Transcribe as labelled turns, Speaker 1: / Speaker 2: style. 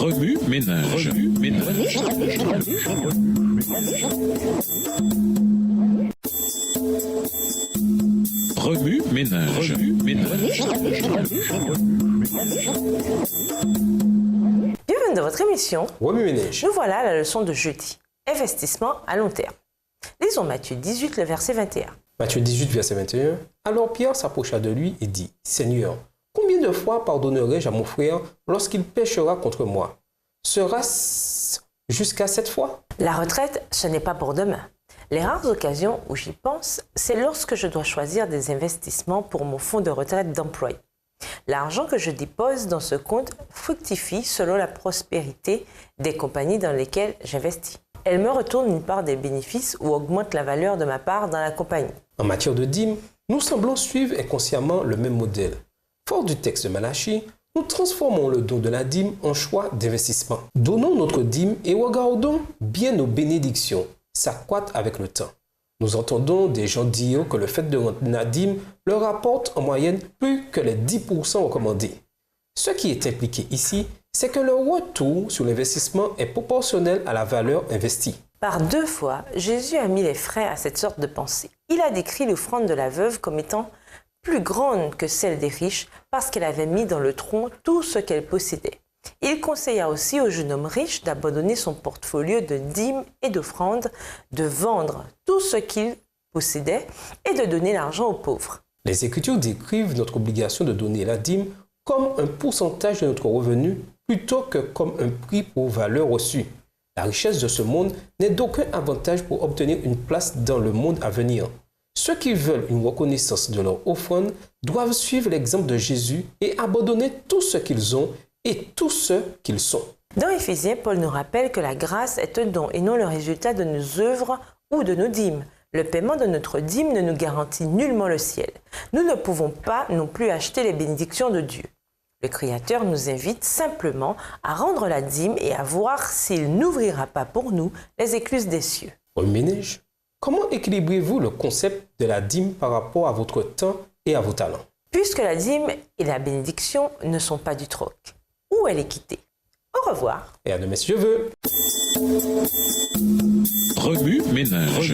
Speaker 1: Remue ménage. Remue ménage.
Speaker 2: Bienvenue dans votre émission.
Speaker 3: Remue ménage.
Speaker 2: Nous voilà à la leçon de jeudi. Investissement à long terme. Lisons Matthieu 18, le verset 21.
Speaker 3: Matthieu 18, verset 21. Alors Pierre s'approcha de lui et dit, « Seigneur, combien de fois pardonnerai-je à mon frère lorsqu'il péchera contre moi? Sera-ce jusqu'à 7 fois ?»
Speaker 2: La retraite, ce n'est pas pour demain. Les rares occasions où j'y pense, c'est lorsque je dois choisir des investissements pour mon fonds de retraite d'employé. L'argent que je dépose dans ce compte fructifie selon la prospérité des compagnies dans lesquelles j'investis. Elle me retourne une part des bénéfices ou augmente la valeur de ma part dans la compagnie.
Speaker 3: En matière de dîmes, nous semblons suivre inconsciemment le même modèle. Fort du texte de Malachie, nous transformons le don de la dîme en choix d'investissement. Donnons notre dîme et regardons bien nos bénédictions s'accroître avec le temps. Nous entendons des gens dire que le fait de rendre la dîme leur rapporte en moyenne plus que les 10% recommandés. Ce qui est impliqué ici, c'est que le retour sur l'investissement est proportionnel à la valeur investie.
Speaker 2: Par 2 fois, Jésus a mis les freins à cette sorte de pensée. Il a décrit l'offrande de la veuve comme étant plus grande que celle des riches parce qu'elle avait mis dans le tronc tout ce qu'elle possédait. Il conseilla aussi au jeune homme riche d'abandonner son portfolio de dîmes et d'offrandes, de vendre tout ce qu'il possédait et de donner l'argent aux pauvres.
Speaker 3: Les Écritures décrivent notre obligation de donner la dîme comme un pourcentage de notre revenu plutôt que comme un prix pour valeur reçue. La richesse de ce monde n'est d'aucun avantage pour obtenir une place dans le monde à venir. Ceux qui veulent une reconnaissance de leur offrande doivent suivre l'exemple de Jésus et abandonner tout ce qu'ils ont et tout ce qu'ils sont.
Speaker 2: Dans Éphésiens, Paul nous rappelle que la grâce est un don et non le résultat de nos œuvres ou de nos dîmes. Le paiement de notre dîme ne nous garantit nullement le ciel. Nous ne pouvons pas non plus acheter les bénédictions de Dieu. Le Créateur nous invite simplement à rendre la dîme et à voir s'il n'ouvrira pas pour nous les écluses des cieux.
Speaker 3: Remue ménage, comment équilibrez-vous le concept de la dîme par rapport à votre temps et à vos talents?
Speaker 2: Puisque la dîme et la bénédiction ne sont pas du troc. Où est l'équité? Au revoir.
Speaker 3: Et à demain si je veux.
Speaker 1: Remue ménage.